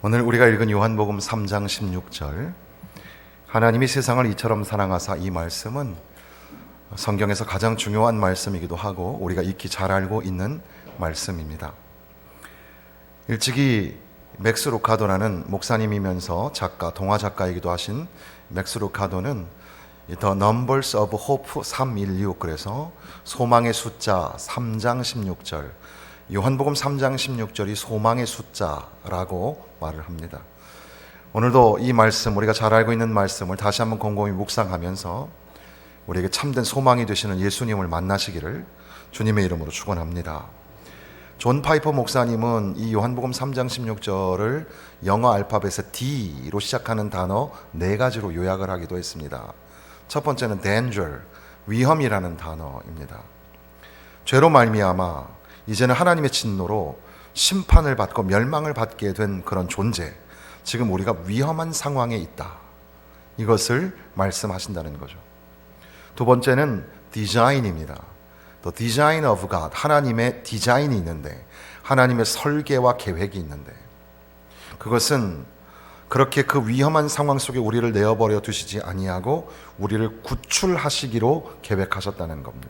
오늘 우리가 읽은 요한복음 3장 16절, 하나님이 세상을 이처럼 사랑하사, 이 말씀은 성경에서 가장 중요한 말씀이기도 하고 우리가 익히 잘 알고 있는 말씀입니다. 일찍이 맥스 루카도라는 목사님이면서 작가, 동화 작가이기도 하신 맥스 루카도는 The Numbers of Hope 316, 그래서 소망의 숫자 3장 16절, 요한복음 3장 16절이 소망의 숫자라고 말을 합니다. 오늘도 이 말씀, 우리가 잘 알고 있는 말씀을 다시 한번 곰곰이 묵상하면서 우리에게 참된 소망이 되시는 예수님을 만나시기를 주님의 이름으로 축원합니다. 존 파이퍼 목사님은 이 요한복음 3장 16절을 영어 알파벳의 D로 시작하는 단어 4가지로 요약을 하기도 했습니다. 첫 번째는 danger, 위험이라는 단어입니다. 죄로 말미암아 이제는 하나님의 진노로 심판을 받고 멸망을 받게 된 그런 존재, 지금 우리가 위험한 상황에 있다, 이것을 말씀하신다는 거죠. 두 번째는 design입니다. The design of God, 하나님의 디자인이 있는데, 하나님의 설계와 계획이 있는데, 그것은 그렇게 그 위험한 상황 속에 우리를 내어버려 두시지 아니하고 우리를 구출하시기로 계획하셨다는 겁니다.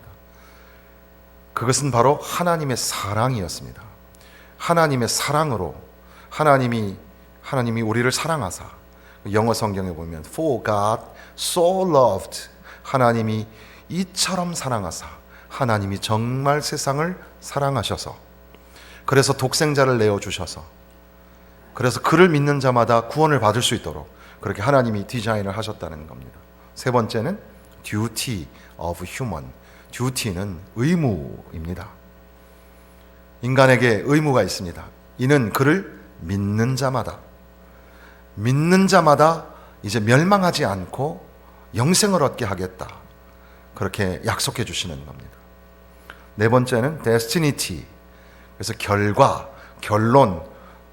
그것은 바로 하나님의 사랑이었습니다. 하나님의 사랑으로 하나님이 우리를 사랑하사, 영어 성경에 보면 For God so loved, 하나님이 이처럼 사랑하사, 하나님이 정말 세상을 사랑하셔서, 그래서 독생자를 내어주셔서, 그래서 그를 믿는 자마다 구원을 받을 수 있도록 그렇게 하나님이 디자인을 하셨다는 겁니다. 세 번째는 duty of human, duty는 의무입니다. 인간에게 의무가 있습니다. 이는 그를 믿는 자마다 이제 멸망하지 않고 영생을 얻게 하겠다, 그렇게 약속해 주시는 겁니다. 네 번째는 destiny, 그래서 결과, 결론,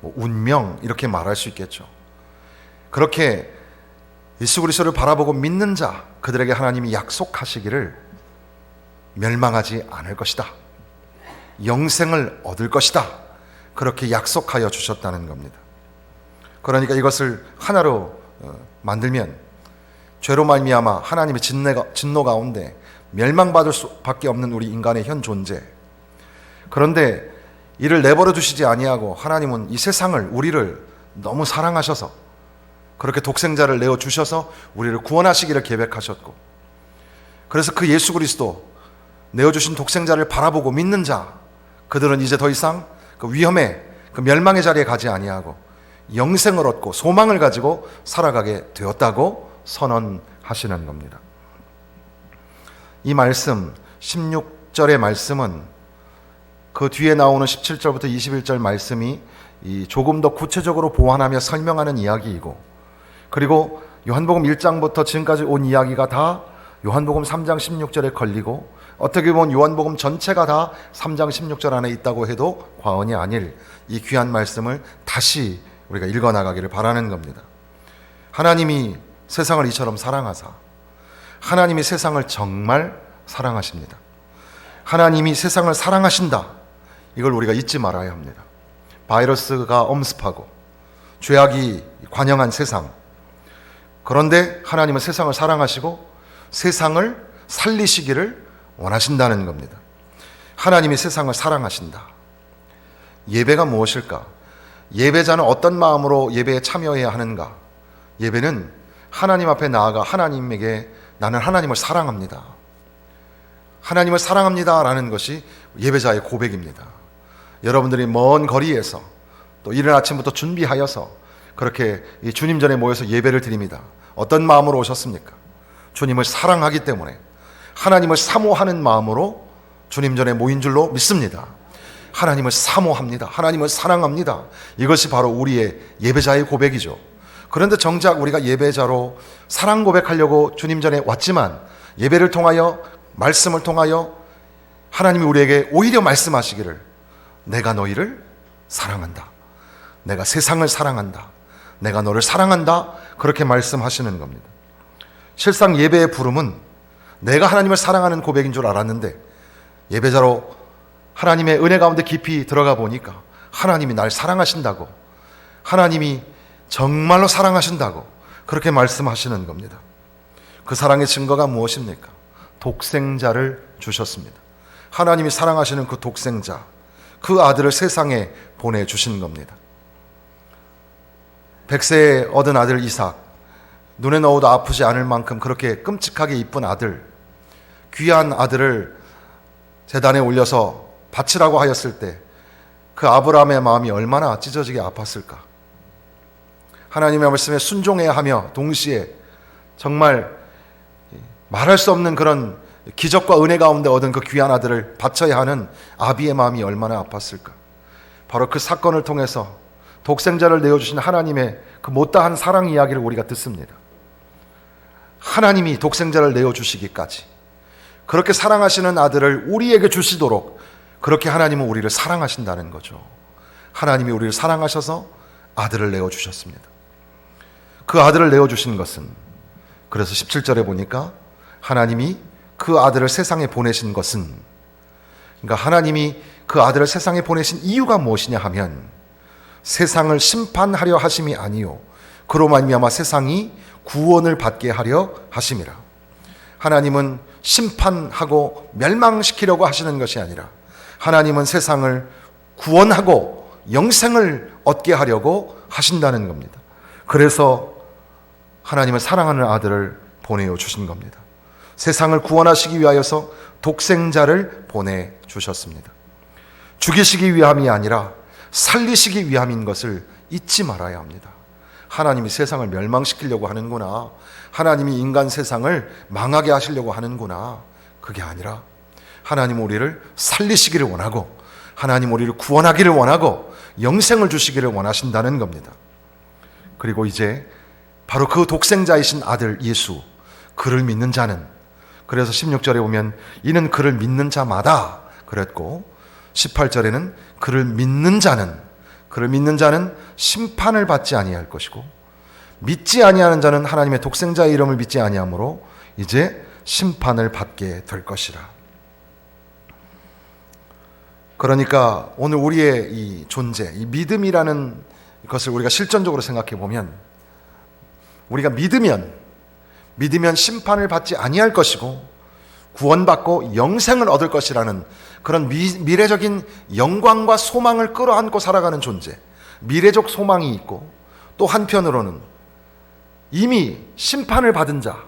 운명, 이렇게 말할 수 있겠죠. 그렇게 예수 그리스도를 바라보고 믿는 자, 그들에게 하나님이 약속하시기를 멸망하지 않을 것이다, 영생을 얻을 것이다, 그렇게 약속하여 주셨다는 겁니다. 그러니까 이것을 하나로 만들면 죄로 말미암아 하나님의 진노 가운데 멸망받을 수밖에 없는 우리 인간의 현 존재, 그런데 이를 내버려 두시지 아니하고 하나님은 이 세상을, 우리를 너무 사랑하셔서 그렇게 독생자를 내어주셔서 우리를 구원하시기를 계획하셨고, 그래서 그 예수 그리스도 내어주신 독생자를 바라보고 믿는 자, 그들은 이제 더 이상 그 위험에, 그 멸망의 자리에 가지 아니하고 영생을 얻고 소망을 가지고 살아가게 되었다고 선언하시는 겁니다. 이 말씀, 16절의 말씀은 그 뒤에 나오는 17절부터 21절 말씀이 조금 더 구체적으로 보완하며 설명하는 이야기이고, 그리고 요한복음 1장부터 지금까지 온 이야기가 다 요한복음 3장 16절에 걸리고, 어떻게 보면 요한복음 전체가 다 3장 16절 안에 있다고 해도 과언이 아닐 이 귀한 말씀을 다시 우리가 읽어나가기를 바라는 겁니다. 하나님이 세상을 이처럼 사랑하사, 하나님이 세상을 정말 사랑하십니다. 하나님이 세상을 사랑하신다, 이걸 우리가 잊지 말아야 합니다. 바이러스가 엄습하고 죄악이 관영한 세상, 그런데 하나님은 세상을 사랑하시고 세상을 살리시기를 원하신다는 겁니다. 하나님이 세상을 사랑하신다. 예배가 무엇일까? 예배자는 어떤 마음으로 예배에 참여해야 하는가? 예배는 하나님 앞에 나아가 하나님에게 나는 하나님을 사랑합니다, 하나님을 사랑합니다 라는 것이 예배자의 고백입니다. 여러분들이 먼 거리에서 또 이른 아침부터 준비하여서 그렇게 주님 전에 모여서 예배를 드립니다. 어떤 마음으로 오셨습니까? 주님을 사랑하기 때문에, 하나님을 사모하는 마음으로 주님 전에 모인 줄로 믿습니다. 하나님을 사모합니다, 하나님을 사랑합니다. 이것이 바로 우리의 예배자의 고백이죠. 그런데 정작 우리가 예배자로 사랑 고백하려고 주님 전에 왔지만, 예배를 통하여, 말씀을 통하여 하나님이 우리에게 오히려 말씀하시기를 내가 너희를 사랑한다, 내가 세상을 사랑한다, 내가 너를 사랑한다, 그렇게 말씀하시는 겁니다. 실상 예배의 부름은 내가 하나님을 사랑하는 고백인 줄 알았는데, 예배자로 하나님의 은혜 가운데 깊이 들어가 보니까 하나님이 날 사랑하신다고, 하나님이 정말로 사랑하신다고 그렇게 말씀하시는 겁니다. 그 사랑의 증거가 무엇입니까? 독생자를 주셨습니다. 하나님이 사랑하시는 그 독생자, 그 아들을 세상에 보내주신 겁니다. 100세에 얻은 아들 이삭, 눈에 넣어도 아프지 않을 만큼 그렇게 끔찍하게 이쁜 아들, 귀한 아들을 제단에 올려서 바치라고 하였을 때 그 아브라함의 마음이 얼마나 찢어지게 아팠을까. 하나님의 말씀에 순종해야 하며 동시에 정말 말할 수 없는 그런 기적과 은혜 가운데 얻은 그 귀한 아들을 바쳐야 하는 아비의 마음이 얼마나 아팠을까. 바로 그 사건을 통해서 독생자를 내어주신 하나님의 그 못다한 사랑 이야기를 우리가 듣습니다. 하나님이 독생자를 내어주시기까지 그렇게 사랑하시는 아들을 우리에게 주시도록 그렇게 하나님은 우리를 사랑하신다는 거죠. 하나님이 우리를 사랑하셔서 아들을 내어주셨습니다. 그 아들을 내어주신 것은, 그래서 17절에 보니까 하나님이 그 아들을 세상에 보내신 것은, 그러니까 하나님이 그 아들을 세상에 보내신 이유가 무엇이냐 하면 세상을 심판하려 하심이 아니요 그로 말미암아 세상이 구원을 받게 하려 하심이라. 하나님은 심판하고 멸망시키려고 하시는 것이 아니라 하나님은 세상을 구원하고 영생을 얻게 하려고 하신다는 겁니다. 그래서 하나님은 사랑하는 아들을 보내어 주신 겁니다. 세상을 구원하시기 위하여서 독생자를 보내주셨습니다. 죽이시기 위함이 아니라 살리시기 위함인 것을 잊지 말아야 합니다. 하나님이 세상을 멸망시키려고 하는구나, 하나님이 인간 세상을 망하게 하시려고 하는구나, 그게 아니라 하나님 우리를 살리시기를 원하고 하나님 우리를 구원하기를 원하고 영생을 주시기를 원하신다는 겁니다. 그리고 이제 바로 그 독생자이신 아들 예수, 그를 믿는 자는, 그래서 16절에 보면 이는 그를 믿는 자마다 그랬고 18절에는 그를 믿는 자는 심판을 받지 아니할 것이고 믿지 아니하는 자는 하나님의 독생자의 이름을 믿지 아니하므로 이제 심판을 받게 될 것이라. 그러니까 오늘 우리의 이 존재, 이 믿음이라는 것을 우리가 실전적으로 생각해 보면, 우리가 믿으면 심판을 받지 아니할 것이고 구원받고 영생을 얻을 것이라는 그런 미래적인 영광과 소망을 끌어안고 살아가는 존재, 미래적 소망이 있고, 또 한편으로는 이미 심판을 받은 자,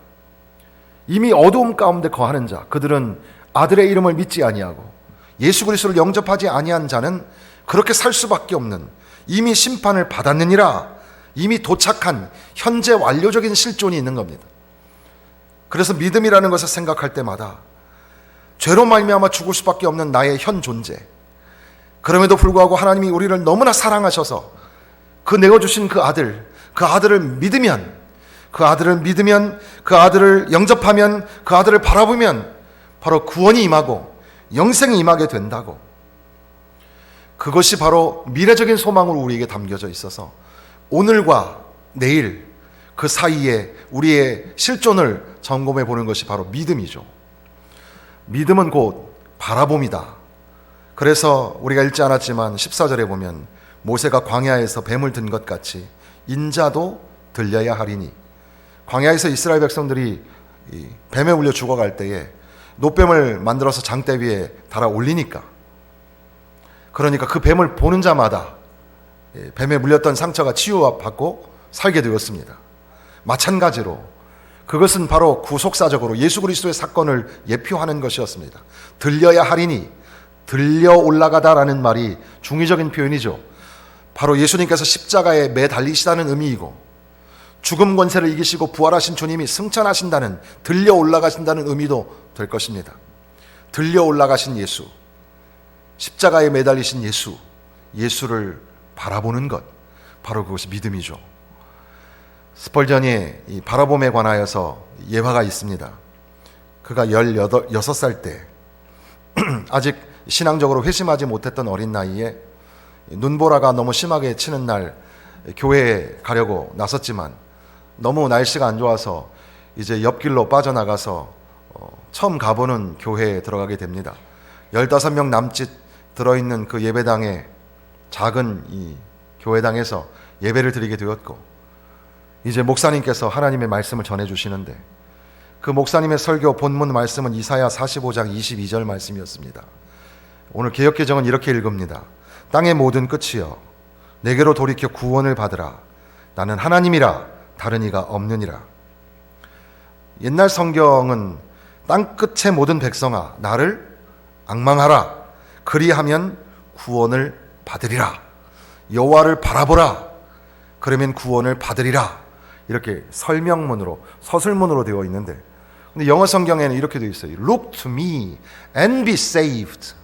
이미 어두움 가운데 거하는 자, 그들은 아들의 이름을 믿지 아니하고 예수 그리스도를 영접하지 아니한 자는 그렇게 살 수밖에 없는, 이미 심판을 받았느니라, 이미 도착한 현재 완료적인 실존이 있는 겁니다. 그래서 믿음이라는 것을 생각할 때마다 죄로 말미암아 죽을 수밖에 없는 나의 현 존재, 그럼에도 불구하고 하나님이 우리를 너무나 사랑하셔서 그 내어주신 그 아들을 믿으면, 그 아들을 영접하면, 그 아들을 바라보면 바로 구원이 임하고 영생이 임하게 된다고. 그것이 바로 미래적인 소망으로 우리에게 담겨져 있어서 오늘과 내일 그 사이에 우리의 실존을 점검해 보는 것이 바로 믿음이죠. 믿음은 곧 바라봄이다. 그래서 우리가 읽지 않았지만 14절에 보면 모세가 광야에서 뱀을 든 것 같이 인자도 들려야 하리니, 광야에서 이스라엘 백성들이 뱀에 울려 죽어갈 때에 노뱀을 만들어서 장대 위에 달아 올리니까, 그러니까 그 뱀을 보는 자마다 뱀에 물렸던 상처가 치유받고 살게 되었습니다. 마찬가지로 그것은 바로 구속사적으로 예수 그리스도의 사건을 예표하는 것이었습니다. 들려야 하리니, 들려 올라가다라는 말이 중의적인 표현이죠. 바로 예수님께서 십자가에 매 달리시다는 의미이고, 죽음 권세를 이기시고 부활하신 주님이 승천하신다는, 들려 올라가신다는 의미도 될 것입니다. 들려 올라가신 예수, 십자가에 매달리신 예수를 바라보는 것, 바로 그것이 믿음이죠. 스펄전의 이 바라봄에 관하여서 예화가 있습니다. 그가 16살 때 아직 신앙적으로 회심하지 못했던 어린 나이에 눈보라가 너무 심하게 치는 날 교회에 가려고 나섰지만 너무 날씨가 안 좋아서 이제 옆길로 빠져나가서 처음 가보는 교회에 들어가게 됩니다. 15명 남짓 들어있는 그 예배당에 작은 이 교회당에서 예배를 드리게 되었고, 이제 목사님께서 하나님의 말씀을 전해주시는데, 그 목사님의 설교 본문 말씀은 이사야 45장 22절 말씀이었습니다. 오늘 개역개정은 이렇게 읽습니다. 땅의 모든 끝이여 내게로 돌이켜 구원을 받으라. 나는 하나님이라 다른 이가 없느니라. 옛날 성경은 땅 끝의 모든 백성아 나를 앙망하라. 그리하면 구원을 받으리라. 여호와를 바라보라. 그러면 구원을 받으리라. 이렇게 설명문으로, 서술문으로 되어 있는데, 근데 영어 성경에는 이렇게 되어 있어요. Look to me and be saved.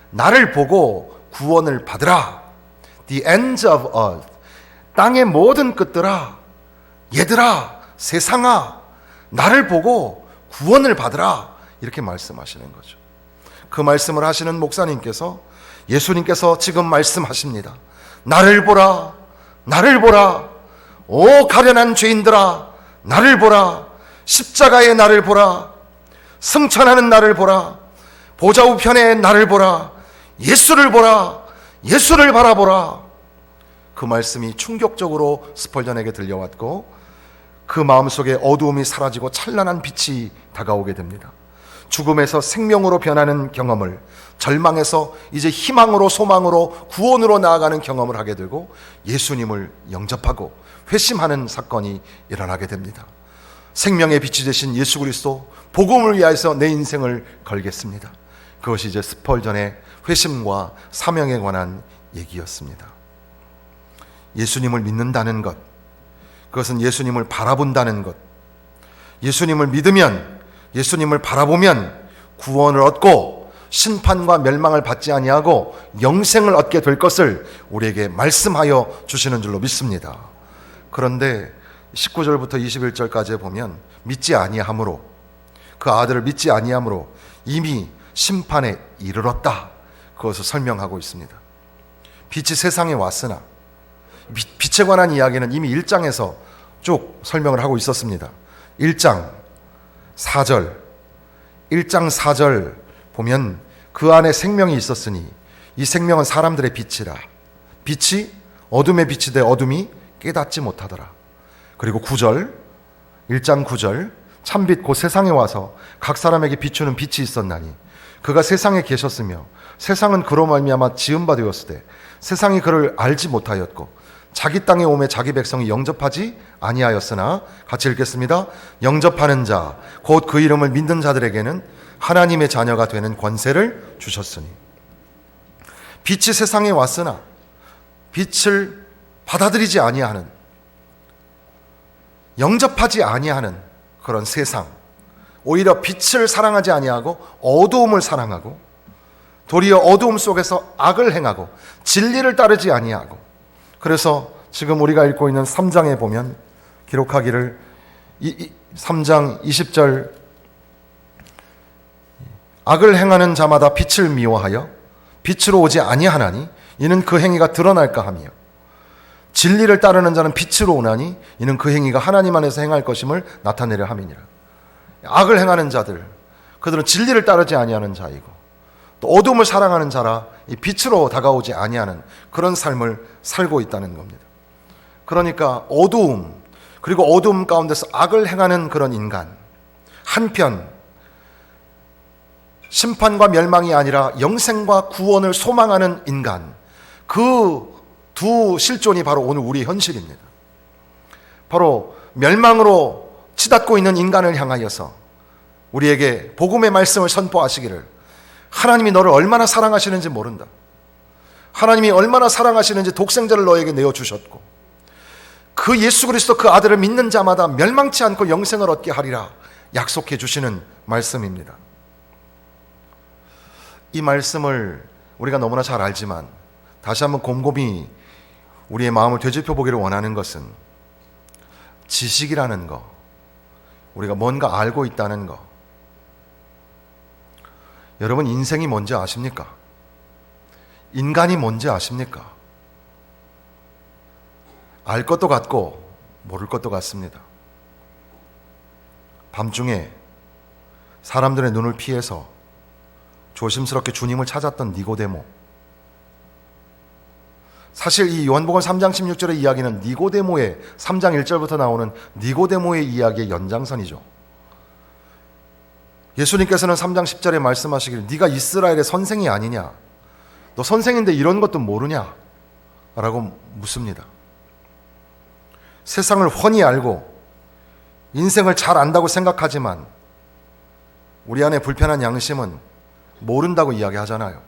나를 보고 구원을 받으라. The ends of earth. 땅의 모든 끝들아, 얘들아, 세상아, 나를 보고 구원을 받으라. 이렇게 말씀하시는 거죠. 그 말씀을 하시는 목사님께서, 예수님께서 지금 말씀하십니다. 나를 보라, 나를 보라. 오 가련한 죄인들아, 나를 보라. 십자가의 나를 보라. 승천하는 나를 보라. 보좌 우편의 나를 보라. 예수를 보라. 예수를 바라보라. 그 말씀이 충격적으로 스펄전에게 들려왔고, 그 마음속에 어두움이 사라지고 찬란한 빛이 다가오게 됩니다. 죽음에서 생명으로 변하는 경험을, 절망에서 이제 희망으로, 소망으로, 구원으로 나아가는 경험을 하게 되고, 예수님을 영접하고 회심하는 사건이 일어나게 됩니다. 생명의 빛이 되신 예수 그리스도, 복음을 위하여서 내 인생을 걸겠습니다. 그것이 이제 스펄전의 회심과 사명에 관한 얘기였습니다. 예수님을 믿는다는 것, 그것은 예수님을 바라본다는 것, 예수님을 믿으면, 예수님을 바라보면 구원을 얻고 심판과 멸망을 받지 아니하고 영생을 얻게 될 것을 우리에게 말씀하여 주시는 줄로 믿습니다. 그런데 19절부터 21절까지 보면 믿지 아니함으로, 그 아들을 믿지 아니함으로 이미 심판에 이르렀다, 그것을 설명하고 있습니다. 빛이 세상에 왔으나, 빛에 관한 이야기는 이미 1장에서 쭉 설명을 하고 있었습니다. 1장 4절 보면 그 안에 생명이 있었으니 이 생명은 사람들의 빛이라. 빛이 어둠에 비치되 어둠이 깨닫지 못하더라. 그리고 9절, 1장 9절, 참빛 곧 세상에 와서 각 사람에게 비추는 빛이 있었나니 그가 세상에 계셨으며 세상은 그로 말미암아 지은 바 되었으되 세상이 그를 알지 못하였고 자기 땅에 오매 자기 백성이 영접하지 아니하였으나, 같이 읽겠습니다. 영접하는 자 곧 그 이름을 믿는 자들에게는 하나님의 자녀가 되는 권세를 주셨으니. 빛이 세상에 왔으나 빛을 받아들이지 아니하는, 영접하지 아니하는 그런 세상, 오히려 빛을 사랑하지 아니하고 어두움을 사랑하고 도리어 어두움 속에서 악을 행하고 진리를 따르지 아니하고, 그래서 지금 우리가 읽고 있는 3장에 보면 기록하기를 3장 20절, 악을 행하는 자마다 빛을 미워하여 빛으로 오지 아니하나니 이는 그 행위가 드러날까 하며, 진리를 따르는 자는 빛으로 오나니 이는 그 행위가 하나님 안에서 행할 것임을 나타내려 함이니라. 악을 행하는 자들, 그들은 진리를 따르지 아니하는 자이고 또 어둠을 사랑하는 자라 이 빛으로 다가오지 아니하는 그런 삶을 살고 있다는 겁니다. 그러니까 어두움, 그리고 어두움 가운데서 악을 행하는 그런 인간, 한편 심판과 멸망이 아니라 영생과 구원을 소망하는 인간, 그 두 실존이 바로 오늘 우리 현실입니다. 바로 멸망으로 치닫고 있는 인간을 향하여서 우리에게 복음의 말씀을 선포하시기를, 하나님이 너를 얼마나 사랑하시는지 모른다, 하나님이 얼마나 사랑하시는지 독생자를 너에게 내어주셨고 그 예수 그리스도 그 아들을 믿는 자마다 멸망치 않고 영생을 얻게 하리라 약속해 주시는 말씀입니다. 이 말씀을 우리가 너무나 잘 알지만 다시 한번 곰곰이 우리의 마음을 되짚어 보기를 원하는 것은, 지식이라는 거, 우리가 뭔가 알고 있다는 거. 여러분, 인생이 뭔지 아십니까? 인간이 뭔지 아십니까? 알 것도 같고 모를 것도 같습니다. 밤중에 사람들의 눈을 피해서 조심스럽게 주님을 찾았던 니고데모, 사실 이 요한복음 3장 16절의 이야기는 니고데모의 3장 1절부터 나오는 니고데모의 이야기의 연장선이죠. 예수님께서는 3장 10절에 말씀하시기를 네가 이스라엘의 선생이 아니냐? 너 선생인데 이런 것도 모르냐? 라고 묻습니다. 세상을 훤히 알고 인생을 잘 안다고 생각하지만 우리 안에 불편한 양심은 모른다고 이야기하잖아요.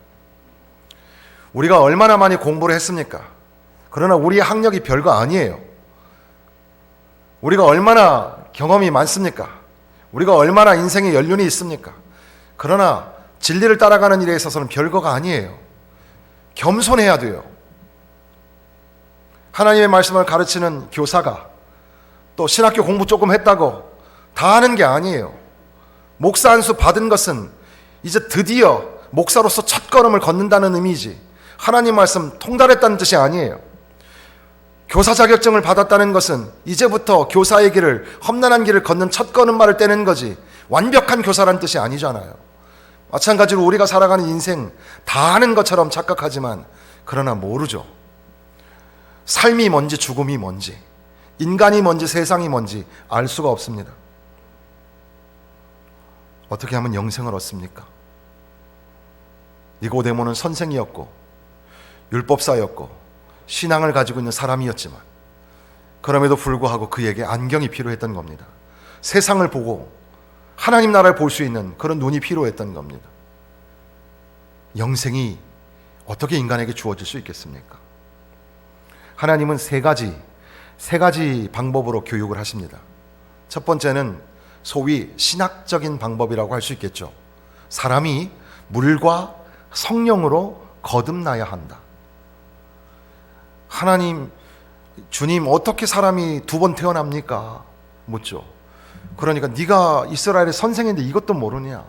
우리가 얼마나 많이 공부를 했습니까? 그러나 우리의 학력이 별거 아니에요. 우리가 얼마나 경험이 많습니까? 우리가 얼마나 인생에 연륜이 있습니까? 그러나 진리를 따라가는 일에 있어서는 별거가 아니에요. 겸손해야 돼요. 하나님의 말씀을 가르치는 교사가 또 신학교 공부 조금 했다고 다 하는 게 아니에요. 목사 안수 받은 것은 이제 드디어 목사로서 첫 걸음을 걷는다는 의미지 하나님 말씀 통달했다는 뜻이 아니에요. 교사 자격증을 받았다는 것은 이제부터 교사의 길을, 험난한 길을 걷는 첫 걸음마를 떼는 거지 완벽한 교사라는 뜻이 아니잖아요. 마찬가지로 우리가 살아가는 인생 다 아는 것처럼 착각하지만 그러나 모르죠. 삶이 뭔지 죽음이 뭔지 인간이 뭔지 세상이 뭔지 알 수가 없습니다. 어떻게 하면 영생을 얻습니까? 니고데모는 선생이었고 율법사였고 신앙을 가지고 있는 사람이었지만 그럼에도 불구하고 그에게 안경이 필요했던 겁니다. 세상을 보고 하나님 나라를 볼 수 있는 그런 눈이 필요했던 겁니다. 영생이 어떻게 인간에게 주어질 수 있겠습니까? 하나님은 세 가지 방법으로 교육을 하십니다. 첫 번째는 소위 신학적인 방법이라고 할 수 있겠죠. 사람이 물과 성령으로 거듭나야 한다. 하나님, 주님 어떻게 사람이 두 번 태어납니까? 묻죠. 그러니까 네가 이스라엘의 선생인데 이것도 모르냐?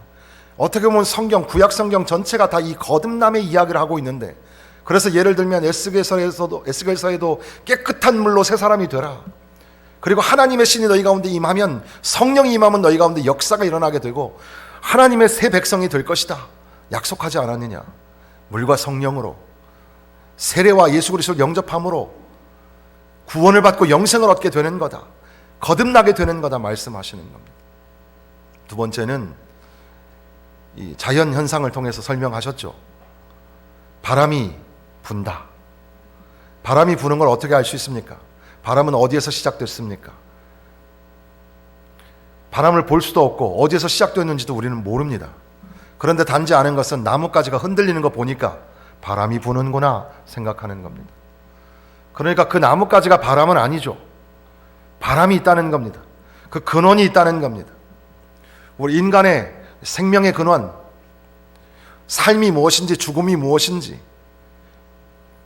어떻게 보면 성경, 구약 성경 전체가 다 이 거듭남의 이야기를 하고 있는데 그래서 예를 들면 에스겔서에도 깨끗한 물로 새 사람이 되라. 그리고 하나님의 신이 너희 가운데 임하면 성령이 임하면 너희 가운데 역사가 일어나게 되고 하나님의 새 백성이 될 것이다. 약속하지 않았느냐? 물과 성령으로 세례와 예수 그리스도를 영접함으로 구원을 받고 영생을 얻게 되는 거다. 거듭나게 되는 거다 말씀하시는 겁니다. 두 번째는 이 자연 현상을 통해서 설명하셨죠. 바람이 분다. 바람이 부는 걸 어떻게 알 수 있습니까? 바람은 어디에서 시작됐습니까? 바람을 볼 수도 없고 어디에서 시작됐는지도 우리는 모릅니다. 그런데 단지 아는 것은 나뭇가지가 흔들리는 거 보니까 바람이 부는구나 생각하는 겁니다. 그러니까 그 나뭇가지가 바람은 아니죠. 바람이 있다는 겁니다. 그 근원이 있다는 겁니다. 우리 인간의 생명의 근원, 삶이 무엇인지 죽음이 무엇인지,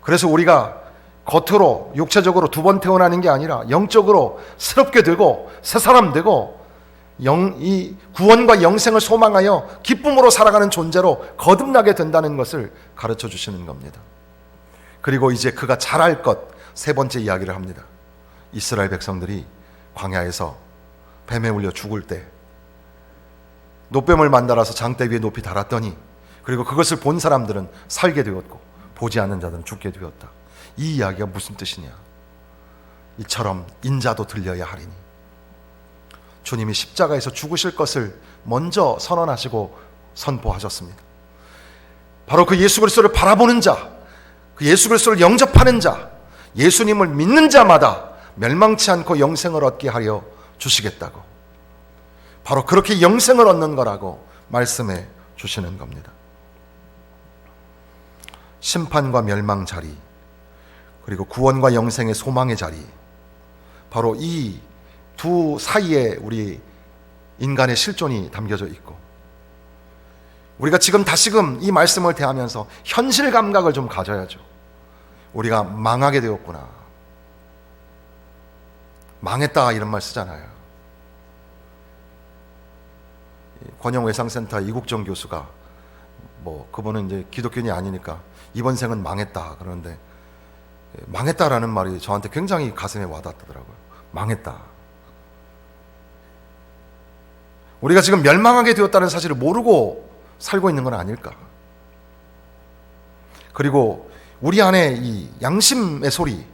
그래서 우리가 겉으로 육체적으로 두 번 태어나는 게 아니라 영적으로 새롭게 되고 새 사람 되고 이 구원과 영생을 소망하여 기쁨으로 살아가는 존재로 거듭나게 된다는 것을 가르쳐 주시는 겁니다. 그리고 이제 그가 잘할 것 세 번째 이야기를 합니다. 이스라엘 백성들이 광야에서 뱀에 울려 죽을 때 노뱀을 만들어서 장대 위에 높이 달았더니 그리고 그것을 본 사람들은 살게 되었고 보지 않는 자들은 죽게 되었다. 이 이야기가 무슨 뜻이냐? 이처럼 인자도 들려야 하리니 주님이 십자가에서 죽으실 것을 먼저 선언하시고 선포하셨습니다. 바로 그 예수 그리스도를 바라보는 자, 그 예수 그리스도를 영접하는 자, 예수님을 믿는 자마다 멸망치 않고 영생을 얻게 하려 주시겠다고, 바로 그렇게 영생을 얻는 거라고 말씀해 주시는 겁니다. 심판과 멸망 자리, 그리고 구원과 영생의 소망의 자리, 바로 이 두 사이에 우리 인간의 실존이 담겨져 있고, 우리가 지금 다시금 이 말씀을 대하면서 현실 감각을 좀 가져야죠. 우리가 망하게 되었구나, 망했다 이런 말 쓰잖아요. 권영외상센터 이국정 교수가 그분은 이제 기독교인이 아니니까 이번 생은 망했다 그러는데, 망했다라는 말이 저한테 굉장히 가슴에 와닿더라고요. 망했다. 우리가 지금 멸망하게 되었다는 사실을 모르고 살고 있는 건 아닐까. 그리고 우리 안에 이 양심의 소리,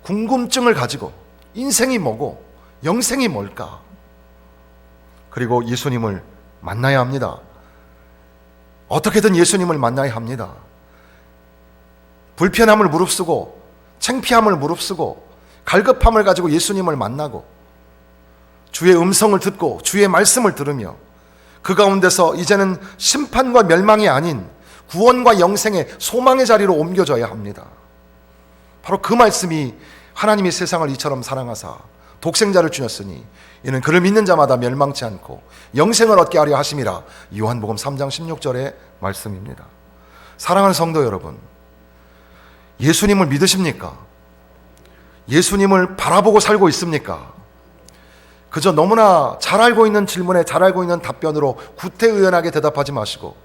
궁금증을 가지고 인생이 뭐고 영생이 뭘까? 그리고 예수님을 만나야 합니다. 어떻게든 예수님을 만나야 합니다. 불편함을 무릅쓰고 창피함을 무릅쓰고 갈급함을 가지고 예수님을 만나고 주의 음성을 듣고 주의 말씀을 들으며 그 가운데서 이제는 심판과 멸망이 아닌 구원과 영생의 소망의 자리로 옮겨져야 합니다. 바로 그 말씀이 하나님이 세상을 이처럼 사랑하사 독생자를 주셨으니 이는 그를 믿는 자마다 멸망치 않고 영생을 얻게 하려 하심이라. 요한복음 3장 16절의 말씀입니다. 사랑하는 성도 여러분, 예수님을 믿으십니까? 예수님을 바라보고 살고 있습니까? 그저 너무나 잘 알고 있는 질문에 잘 알고 있는 답변으로 구태의연하게 대답하지 마시고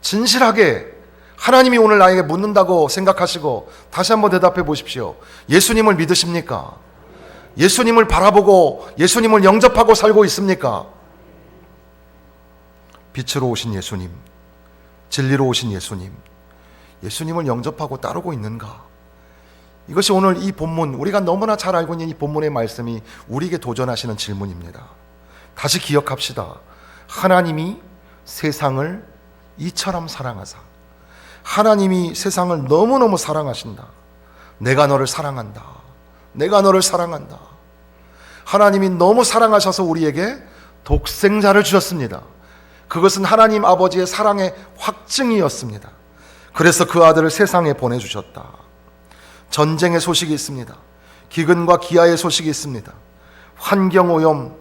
진실하게 하나님이 오늘 나에게 묻는다고 생각하시고 다시 한번 대답해 보십시오. 예수님을 믿으십니까? 예수님을 바라보고 예수님을 영접하고 살고 있습니까? 빛으로 오신 예수님, 진리로 오신 예수님, 예수님을 영접하고 따르고 있는가? 이것이 오늘 이 본문, 우리가 너무나 잘 알고 있는 이 본문의 말씀이 우리에게 도전하시는 질문입니다. 다시 기억합시다. 하나님이 세상을 이처럼 사랑하사, 하나님이 세상을 너무너무 사랑하신다. 내가 너를 사랑한다. 내가 너를 사랑한다. 하나님이 너무 사랑하셔서 우리에게 독생자를 주셨습니다. 그것은 하나님 아버지의 사랑의 확증이었습니다. 그래서 그 아들을 세상에 보내주셨다. 전쟁의 소식이 있습니다. 기근과 기아의 소식이 있습니다. 환경오염,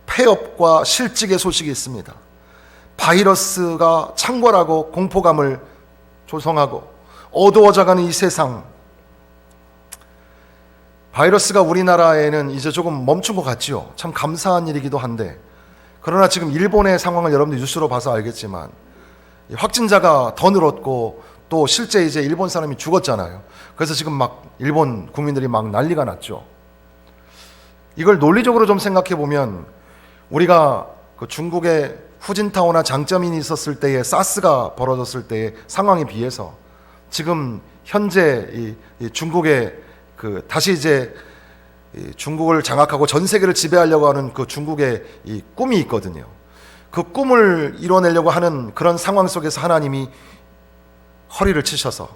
폐업과 실직의 소식이 있습니다. 바이러스가 창궐하고 공포감을 조성하고 어두워져가는 이 세상, 바이러스가 우리나라에는 이제 조금 멈춘 것 같지요. 참 감사한 일이기도 한데, 그러나 지금 일본의 상황을 여러분들 뉴스로 봐서 알겠지만 확진자가 더 늘었고 또 실제 이제 일본 사람이 죽었잖아요. 그래서 지금 막 일본 국민들이 막 난리가 났죠. 이걸 논리적으로 좀 생각해 보면 우리가 그 중국의 후진타오나 장쩌민이 있었을 때의 사스가 벌어졌을 때의 상황에 비해서 지금 현재 이 중국의 그 다시 이제 중국을 장악하고 전 세계를 지배하려고 하는 그 중국의 이 꿈이 있거든요. 그 꿈을 이뤄내려고 하는 그런 상황 속에서 하나님이 허리를 치셔서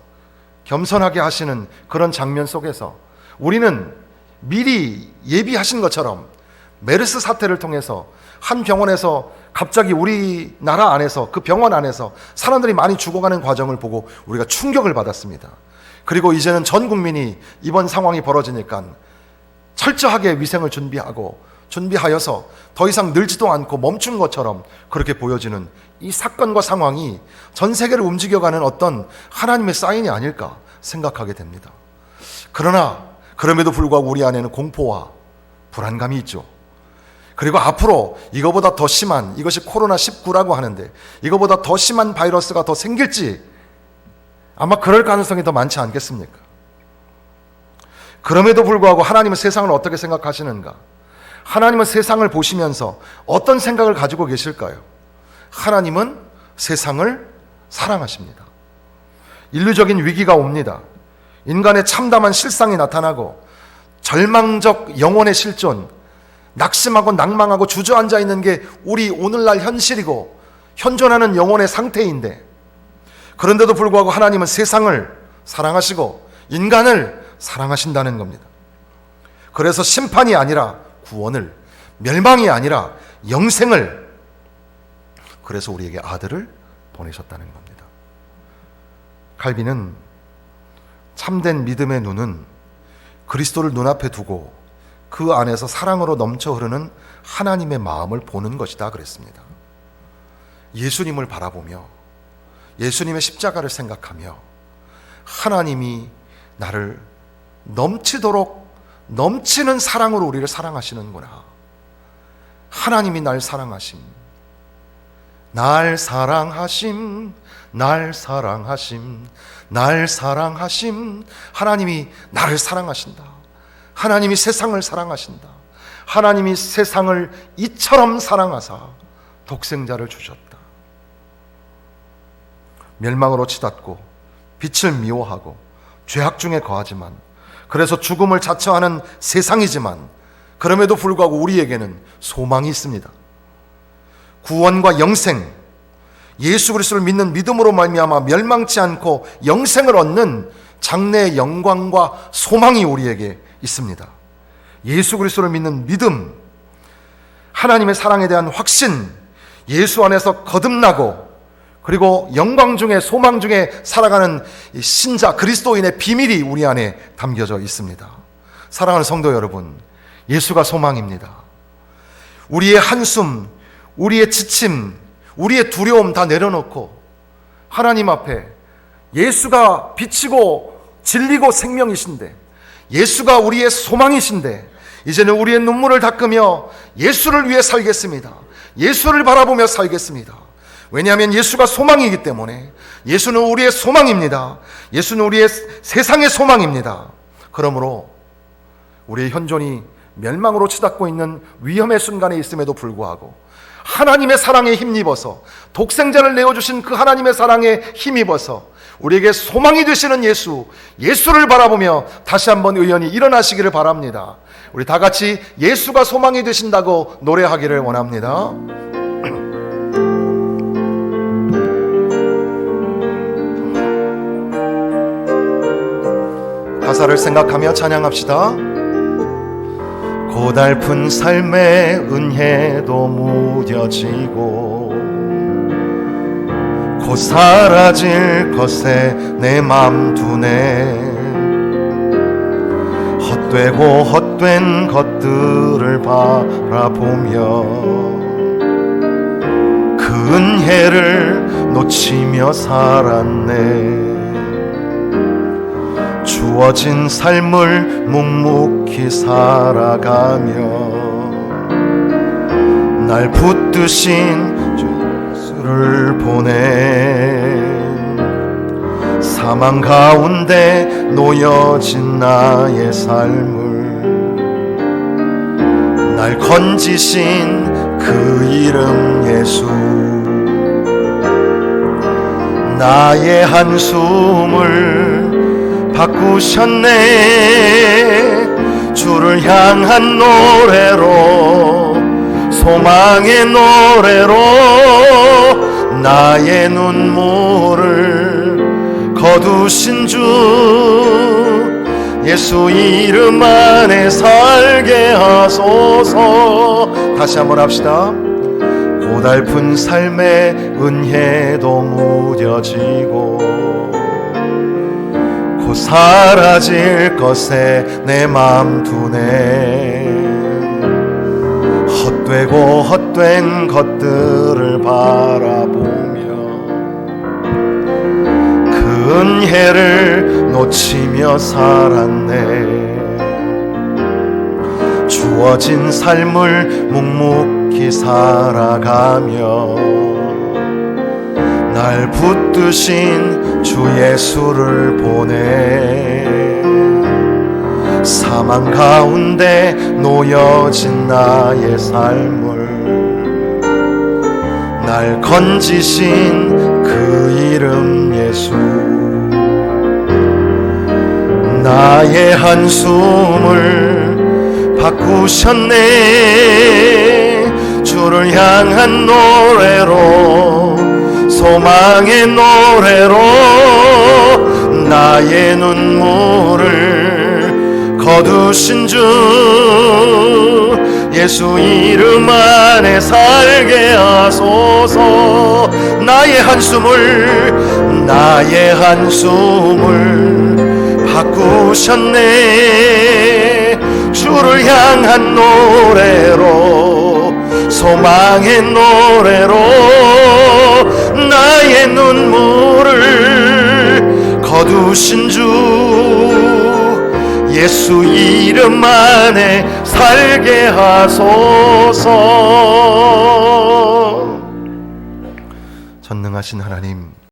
겸손하게 하시는 그런 장면 속에서 우리는 미리 예비하신 것처럼 메르스 사태를 통해서 한 병원에서 갑자기 우리나라 안에서 그 병원 안에서 사람들이 많이 죽어가는 과정을 보고 우리가 충격을 받았습니다. 그리고 이제는 전 국민이 이번 상황이 벌어지니까 철저하게 위생을 준비하여서 더 이상 늘지도 않고 멈춘 것처럼 그렇게 보여지는 이 사건과 상황이 전 세계를 움직여가는 어떤 하나님의 사인이 아닐까 생각하게 됩니다. 그러나 그럼에도 불구하고 우리 안에는 공포와 불안감이 있죠. 그리고 앞으로 이거보다 더 심한, 이것이 코로나19라고 하는데 이거보다 더 심한 바이러스가 더 생길지 아마 그럴 가능성이 더 많지 않겠습니까? 그럼에도 불구하고 하나님은 세상을 어떻게 생각하시는가? 하나님은 세상을 보시면서 어떤 생각을 가지고 계실까요? 하나님은 세상을 사랑하십니다. 인류적인 위기가 옵니다. 인간의 참담한 실상이 나타나고 절망적 영혼의 실존, 낙심하고 낭망하고 주저앉아 있는 게 우리 오늘날 현실이고 현존하는 영혼의 상태인데, 그런데도 불구하고 하나님은 세상을 사랑하시고 인간을 사랑하신다는 겁니다. 그래서 심판이 아니라 구원을, 멸망이 아니라 영생을, 그래서 우리에게 아들을 보내셨다는 겁니다. 칼빈은 참된 믿음의 눈은 그리스도를 눈앞에 두고 그 안에서 사랑으로 넘쳐 흐르는 하나님의 마음을 보는 것이다 그랬습니다. 예수님을 바라보며 예수님의 십자가를 생각하며 하나님이 나를 넘치도록 넘치는 사랑으로 우리를 사랑하시는구나. 하나님이 날 사랑하심, 날 사랑하심, 날 사랑하심, 날 사랑하심. 하나님이 나를 사랑하신다. 하나님이 세상을 사랑하신다. 하나님이 세상을 이처럼 사랑하사 독생자를 주셨다. 멸망으로 치닫고 빛을 미워하고 죄악 중에 거하지만, 그래서 죽음을 자처하는 세상이지만, 그럼에도 불구하고 우리에게는 소망이 있습니다. 구원과 영생, 예수 그리스도를 믿는 믿음으로 말미암아 멸망치 않고 영생을 얻는 장래의 영광과 소망이 우리에게 있습니다. 예수 그리스도를 믿는 믿음, 하나님의 사랑에 대한 확신, 예수 안에서 거듭나고 그리고 영광 중에 소망 중에 살아가는 신자 그리스도인의 비밀이 우리 안에 담겨져 있습니다. 사랑하는 성도 여러분, 예수가 소망입니다. 우리의 한숨, 우리의 지침, 우리의 두려움 다 내려놓고 하나님 앞에 예수가 빛이고 진리고 생명이신데, 예수가 우리의 소망이신데, 이제는 우리의 눈물을 닦으며 예수를 위해 살겠습니다. 예수를 바라보며 살겠습니다. 왜냐하면 예수가 소망이기 때문에. 예수는 우리의 소망입니다. 예수는 우리의 세상의 소망입니다. 그러므로 우리의 현존이 멸망으로 치닫고 있는 위험의 순간에 있음에도 불구하고 하나님의 사랑에 힘입어서, 독생자를 내어주신 그 하나님의 사랑에 힘입어서 우리에게 소망이 되시는 예수를 바라보며 다시 한번 의연히 일어나시기를 바랍니다. 우리 다 같이 예수가 소망이 되신다고 노래하기를 원합니다. 가사를 생각하며 찬양합시다. 고달픈 삶의 은혜도 무뎌지고 곧 사라질 것에 내 맘 두네. 헛되고 헛된 것들을 바라보며 그 은혜를 놓치며 살았네. 주어진 삶을 묵묵히 살아가며 날 붙드신 예수를 보내. 사망 가운데 놓여진 나의 삶을 날 건지신 그 이름 예수. 나의 한숨을 바꾸셨네. 주를 향한 노래로, 소망의 노래로 나의 눈물을 거두신 주 예수 이름 안에 살게 하소서. 다시 한번 합시다. 고달픈 삶의 은혜도 무뎌지고 곧 사라질 것에 내 맘 두네. 헛되고 헛된 것들을 바라보며 그 은혜를 놓치며 살았네. 주어진 삶을 묵묵히 살아가며 날 붙드신 주 예수를 보내. 사망 가운데 놓여진 나의 삶을 날 건지신 그 이름 예수. 나의 한숨을 바꾸셨네. 주를 향한 노래로, 소망의 노래로 나의 눈물을 거두신 주 예수 이름 안에 살게 하소서. 나의 한숨을 바꾸셨네. 주를 향한 노래로, 소망의 노래로 나의 눈물을 거두신 주 예수 이름 안에 살게 하소서. 전능하신 하나님,